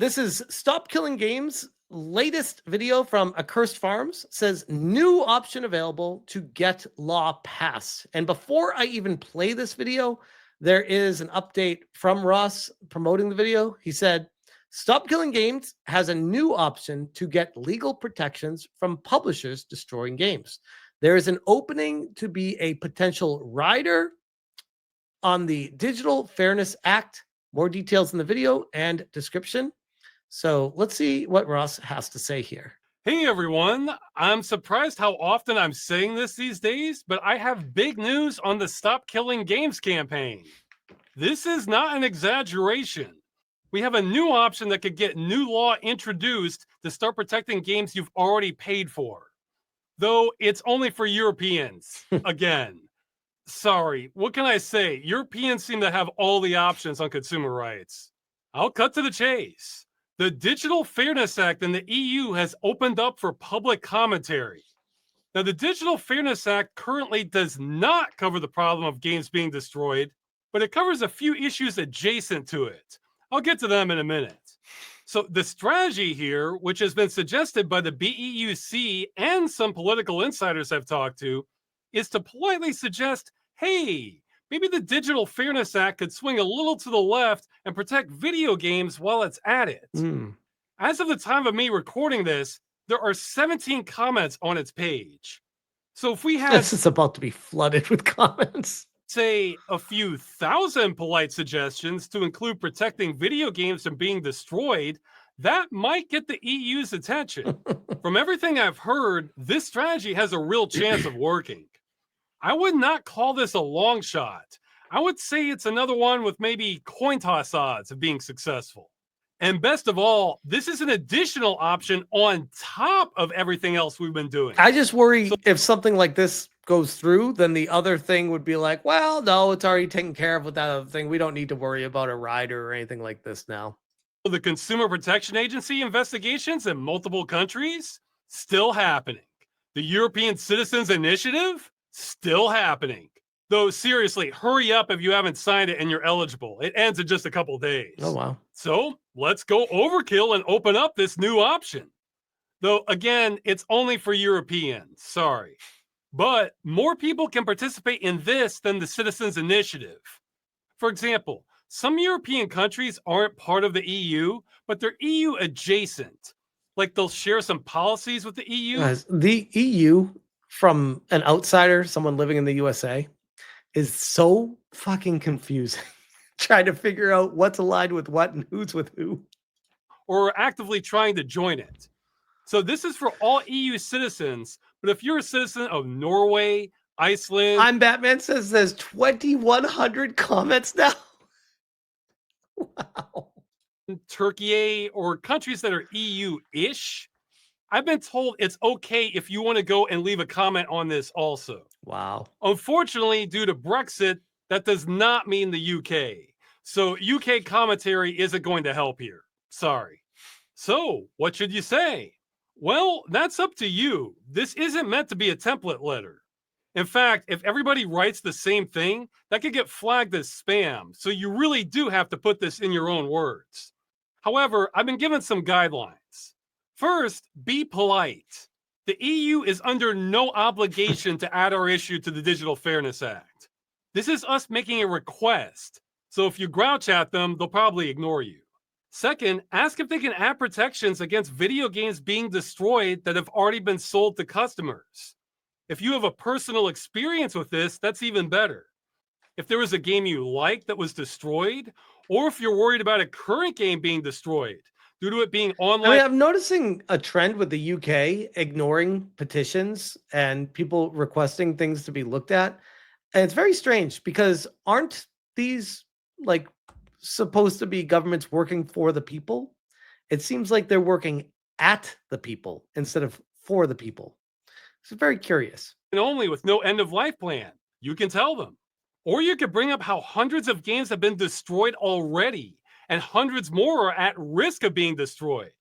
This is Stop Killing Games' latest video from Accursed Farms. Says new option available to get law passed. And before I even play this video, there is an update from Ross promoting the video. He said, Stop Killing Games has a new option to get legal protections from publishers destroying games. There is an opening to be a potential rider on the Digital Fairness Act. More details in the video and description. So let's see what Ross has to say here. Hey everyone, I'm surprised how often I'm saying this these days, but I have big news on the Stop Killing Games campaign. This is not an exaggeration. We have a new option that could get new law introduced to start protecting games you've already paid for. Though it's only for Europeans, again. Sorry, what can I say? Europeans seem to have all the options on consumer rights. I'll cut to the chase. The Digital Fairness Act in the EU has opened up for public commentary. Now, the Digital Fairness Act currently does not cover the problem of games being destroyed, but it covers a few issues adjacent to it. I'll get to them in a minute. So the strategy here, which has been suggested by the BEUC and some political insiders I've talked to, is to politely suggest, hey, maybe the Digital Fairness Act could swing a little to the left and protect video games while it's at it. As of the time of me recording this, there are 17 comments on its page. So if we had... This is about to be flooded with comments. Say a few thousand polite suggestions to include protecting video games from being destroyed, that might get the EU's attention. From everything I've heard, this strategy has a real chance of working. I would not call this a long shot. I would say it's another one with maybe coin toss odds of being successful. And best of all, this is an additional option on top of everything else we've been doing. I just worry if something like this goes through, then the other thing would be like, well, no, it's already taken care of with that other thing. We don't need to worry about a rider or anything like this now. The Consumer Protection Agency investigations in multiple countries, still happening. The European Citizens Initiative, still happening. Though seriously, hurry up if you haven't signed it and you're eligible. It ends in just a couple days. Oh, wow. So let's go overkill and open up this new option. Though again, it's only for Europeans, sorry. But more people can participate in this than the Citizens Initiative. For example, some European countries aren't part of the EU, but they're EU adjacent. Like they'll share some policies with the EU. Guys, the EU, from an outsider, someone living in the USA, is so fucking confusing. Trying to figure out what's aligned with what and who's with who. Or actively trying to join it. So this is for all EU citizens, but if you're a citizen of Norway, Iceland... I'm Batman says there's 2,100 comments now. Wow. Turkey, or countries that are EU-ish, I've been told it's okay if you want to go and leave a comment on this also. Wow. Unfortunately, due to Brexit, that does not mean the UK. So UK commentary isn't going to help here. Sorry. So what should you say? Well, that's up to you. This isn't meant to be a template letter. In fact, if everybody writes the same thing, that could get flagged as spam. So you really do have to put this in your own words. However, I've been given some guidelines. First, be polite. The EU is under no obligation to add our issue to the Digital Fairness Act. This is us making a request. So if you grouch at them, they'll probably ignore you. Second, ask if they can add protections against video games being destroyed that have already been sold to customers. If you have a personal experience with this, that's even better. If there was a game you liked that was destroyed, or if you're worried about a current game being destroyed due to it being online. I mean, I'm noticing a trend with the UK ignoring petitions and people requesting things to be looked at. And it's very strange because aren't these like supposed to be governments working for the people? It seems like they're working at the people instead of for the people. It's very curious. And only with no end of life plan. You can tell them. Or you could bring up how hundreds of games have been destroyed already and hundreds more are at risk of being destroyed.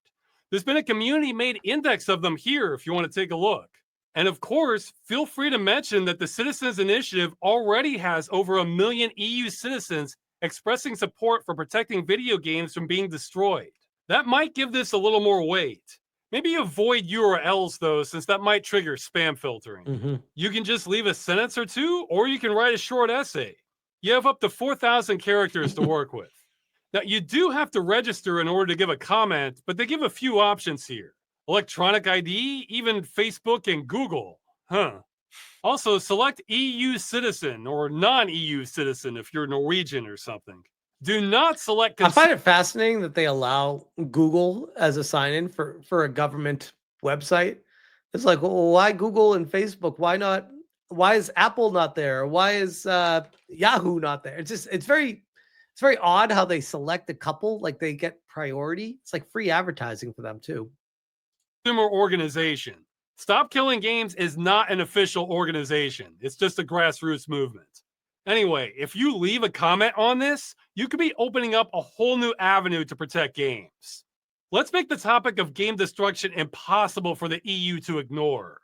There's been a community-made index of them here if you want to take a look. And of course, feel free to mention that the Citizens Initiative already has over 1 million EU citizens expressing support for protecting video games from being destroyed. That might give this a little more weight. Maybe avoid URLs though, since that might trigger spam filtering. Mm-hmm. You can just leave a sentence or two, or you can write a short essay. You have up to 4,000 characters to work with. Now, you do have to register in order to give a comment, but they give a few options here. Electronic ID, even Facebook and Google. Also, select EU citizen or non-EU citizen if you're Norwegian or something. Do not select... I find it fascinating that they allow Google as a sign-in for a government website. It's like, well, why Google and Facebook? Why not? Why is Apple not there? Why is Yahoo not there? It's very odd how they select a couple, like they get priority. It's like free advertising for them too. Consumer organization. Stop Killing Games is not an official organization. It's just a grassroots movement. Anyway, if you leave a comment on this, you could be opening up a whole new avenue to protect games. Let's make the topic of game destruction impossible for the EU to ignore.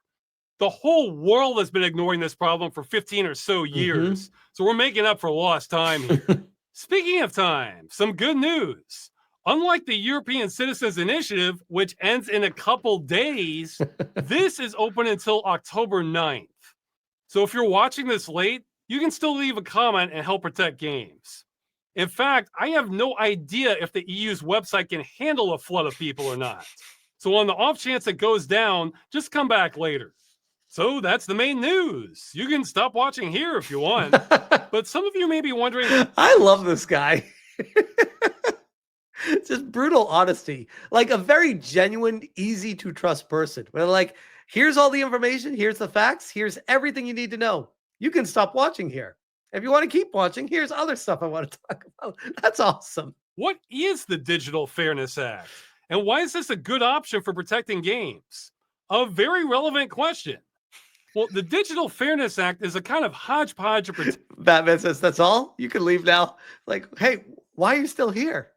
The whole world has been ignoring this problem for 15 or so years, so we're making up for lost time here. Speaking of time, some good news. Unlike the European Citizens Initiative, which ends in a couple days, this is open until October 9th. So if you're watching this late, you can still leave a comment and help protect games. In fact, I have no idea if the EU's website can handle a flood of people or not. So on the off chance it goes down, just come back later. So that's the main news. You can stop watching here if you want. But some of you may be wondering... I love this guy. Just brutal honesty. Like a very genuine, easy to trust person. Where like, here's all the information. Here's the facts. Here's everything you need to know. You can stop watching here. If you want to keep watching, here's other stuff I want to talk about. That's awesome. What is the Digital Fairness Act? And why is this a good option for protecting games? A very relevant question. Well, the Digital Fairness Act is a kind of hodgepodge of... Batman says, that's all? You can leave now. Like, hey, why are you still here?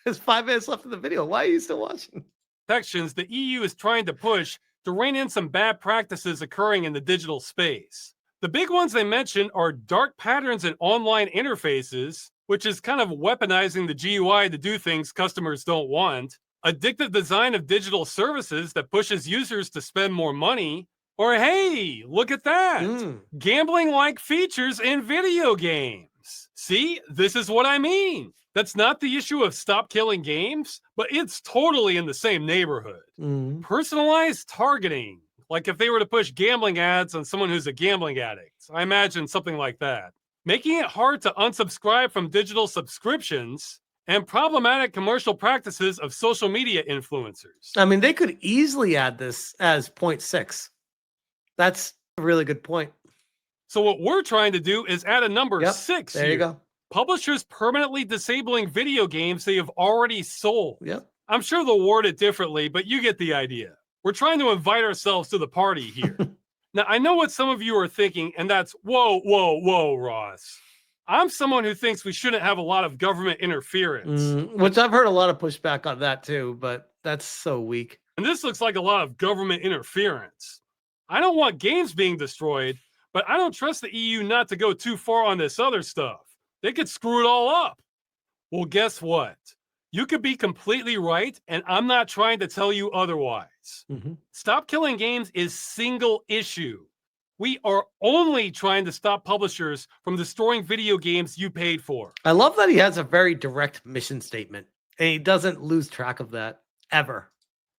There's 5 minutes left of the video. Why are you still watching? Protections the EU is trying to push to rein in some bad practices occurring in the digital space. The big ones they mention are dark patterns in online interfaces, which is kind of weaponizing the GUI to do things customers don't want, addictive design of digital services that pushes users to spend more money, or hey, look at that, gambling-like features in video games. See, this is what I mean. That's not the issue of Stop Killing Games, but it's totally in the same neighborhood. Personalized targeting. Like if they were to push gambling ads on someone who's a gambling addict. I imagine something like that. Making it hard to unsubscribe from digital subscriptions and problematic commercial practices of social media influencers. I mean, they could easily add this as 0.6. That's a really good point. So what we're trying to do is add a number 6 there here. You go. Publishers permanently disabling video games they have already sold. Yep. I'm sure they'll word it differently, but you get the idea. We're trying to invite ourselves to the party here. Now, I know what some of you are thinking, and that's, whoa, Ross. I'm someone who thinks we shouldn't have a lot of government interference. Which I've heard a lot of pushback on that too, but that's so weak. And this looks like a lot of government interference. I don't want games being destroyed, but I don't trust the EU not to go too far on this other stuff. They could screw it all up. Well, guess what? You could be completely right, and I'm not trying to tell you otherwise. Stop Killing Games is single issue. We are only trying to stop publishers from destroying video games you paid for. I love that he has a very direct mission statement, and he doesn't lose track of that, ever.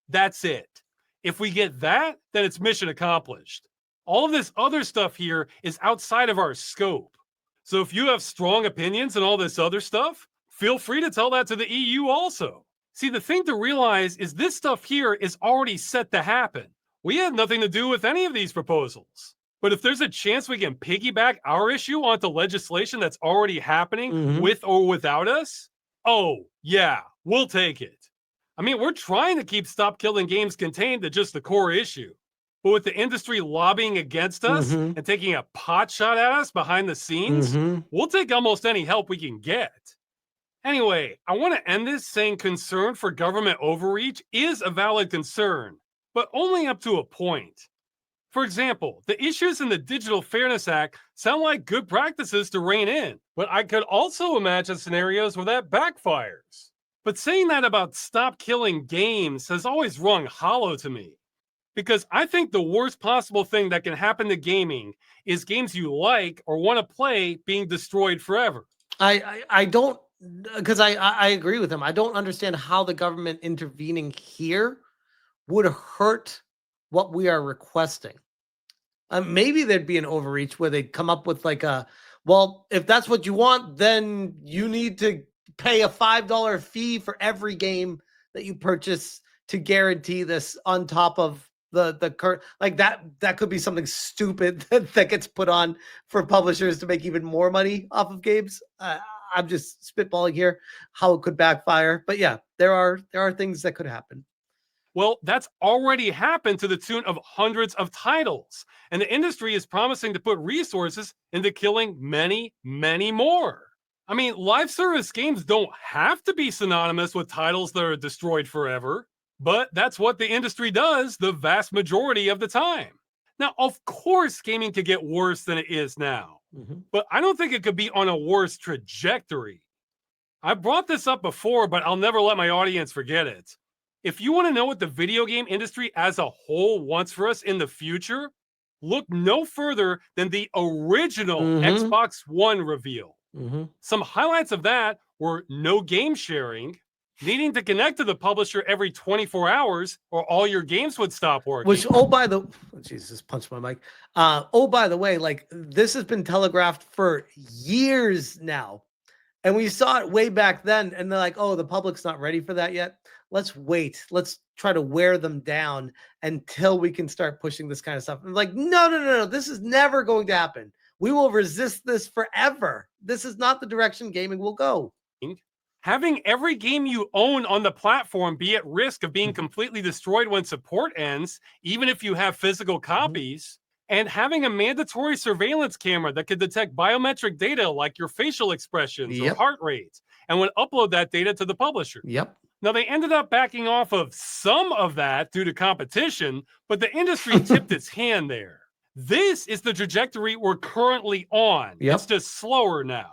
That's it. If we get that, then it's mission accomplished. All of this other stuff here is outside of our scope. So if you have strong opinions and all this other stuff, feel free to tell that to the EU also. See, the thing to realize is this stuff here is already set to happen. We had nothing to do with any of these proposals. But if there's a chance we can piggyback our issue onto legislation that's already happening with or without us, oh, yeah, we'll take it. I mean, we're trying to keep Stop Killing Games contained to just the core issue. But with the industry lobbying against us and taking a pot shot at us behind the scenes, we'll take almost any help we can get. Anyway, I want to end this saying concern for government overreach is a valid concern, but only up to a point. For example, the issues in the Digital Fairness Act sound like good practices to rein in, but I could also imagine scenarios where that backfires. But saying that about stop killing games has always rung hollow to me. Because I think the worst possible thing that can happen to gaming is games you like or want to play being destroyed forever. I don't, because I agree with him. I don't understand how the government intervening here would hurt what we are requesting. Maybe there'd be an overreach where they'd come up with like well, if that's what you want, then you need to pay a $5 fee for every game that you purchase to guarantee this on top of the current, like that could be something stupid that gets put on for publishers to make even more money off of games. I'm just spitballing here how it could backfire, but yeah, there are things that could happen. Well, that's already happened to the tune of hundreds of titles, and the industry is promising to put resources into killing many, many more. I mean, live service games don't have to be synonymous with titles that are destroyed forever, but that's what the industry does the vast majority of the time. Now, of course, gaming could get worse than it is now, but I don't think it could be on a worse trajectory. I brought this up before, but I'll never let my audience forget it. If you want to know what the video game industry as a whole wants for us in the future, look no further than the original Xbox One reveal. Some highlights of that were no game sharing, needing to connect to the publisher every 24 hours or all your games would stop working. Which, Jesus, punched my mic. By the way, like this has been telegraphed for years now. And we saw it way back then, and they're like, oh, the public's not ready for that yet. Let's wait. Let's try to wear them down until we can start pushing this kind of stuff. I'm like, no. This is never going to happen. We will resist this forever. This is not the direction gaming will go. Having every game you own on the platform be at risk of being completely destroyed when support ends, even if you have physical copies, and having a mandatory surveillance camera that could detect biometric data like your facial expressions or heart rate, and would upload that data to the publisher. Now, they ended up backing off of some of that due to competition, but the industry tipped its hand there. This is the trajectory we're currently on. It's just slower now.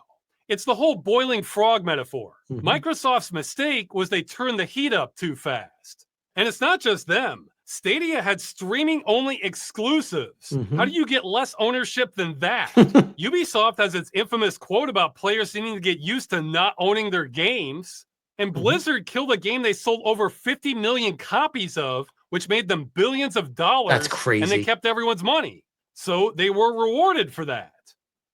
It's the whole boiling frog metaphor. Microsoft's mistake was they turned the heat up too fast. And it's not just them. Stadia had streaming-only exclusives. How do you get less ownership than that? Ubisoft has its infamous quote about players needing to get used to not owning their games. And Blizzard killed a game they sold over 50 million copies of, which made them billions of dollars. That's crazy. And they kept everyone's money. So they were rewarded for that.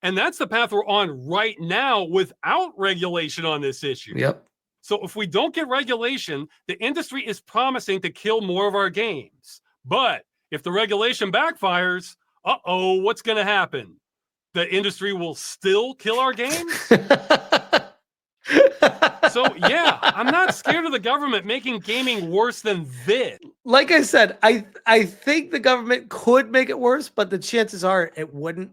And that's the path we're on right now without regulation on this issue. So if we don't get regulation, the industry is promising to kill more of our games. But if the regulation backfires, what's going to happen? The industry will still kill our games? So yeah, I'm not scared of the government making gaming worse than this. Like I said, I think the government could make it worse, but the chances are it wouldn't.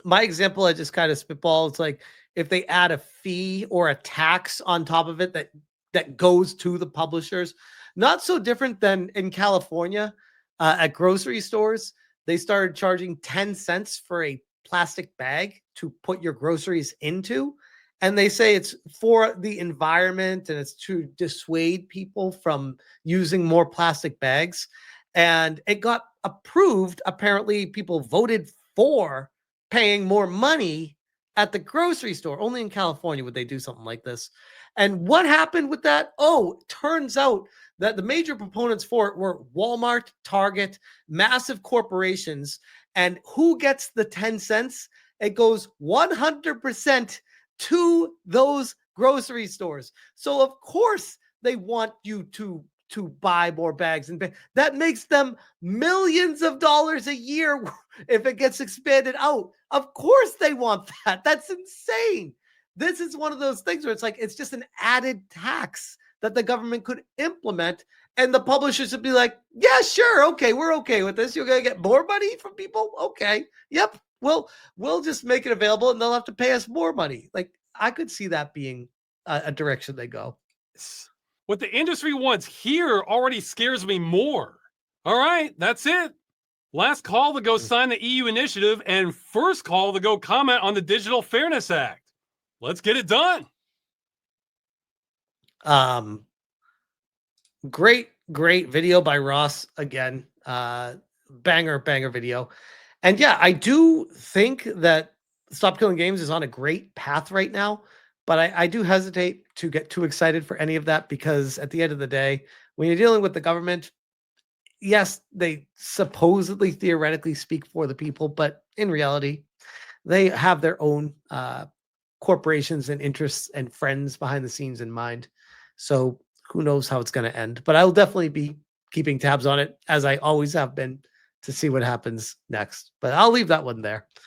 My example, I just kind of spitball. It's like if they add a fee or a tax on top of it that goes to the publishers, not so different than in California at grocery stores. They started charging 10 cents for a plastic bag to put your groceries into. And they say it's for the environment and it's to dissuade people from using more plastic bags. And it got approved. Apparently, people voted for paying more money at the grocery store. Only in California would they do something like this. And what happened with that? Turns out that the major proponents for it were Walmart, Target, massive corporations. And who gets the 10 cents? It goes 100% to those grocery stores. So of course they want you to buy more bags, and that makes them millions of dollars a year if it gets expanded out. Of course they want that. That's insane. This is one of those things where it's like it's just an added tax that the government could implement, and the publishers would be like, yeah, sure, okay, we're okay with this. You're gonna get more money from people? Okay, yep. We'll just make it available and they'll have to pay us more money. Like, I could see that being a direction they go. What the industry wants here already scares me more. All right, that's it. Last call to go sign the EU initiative and first call to go comment on the Digital Fairness Act. Let's get it done. Great, great video by Ross again. Banger, banger video. And yeah, I do think that Stop Killing Games is on a great path right now, but I do hesitate to get too excited for any of that because at the end of the day, when you're dealing with the government, yes, they supposedly theoretically speak for the people, but in reality, they have their own corporations and interests and friends behind the scenes in mind. So who knows how it's going to end? But I'll definitely be keeping tabs on it as I always have been to see what happens next. But I'll leave that one there.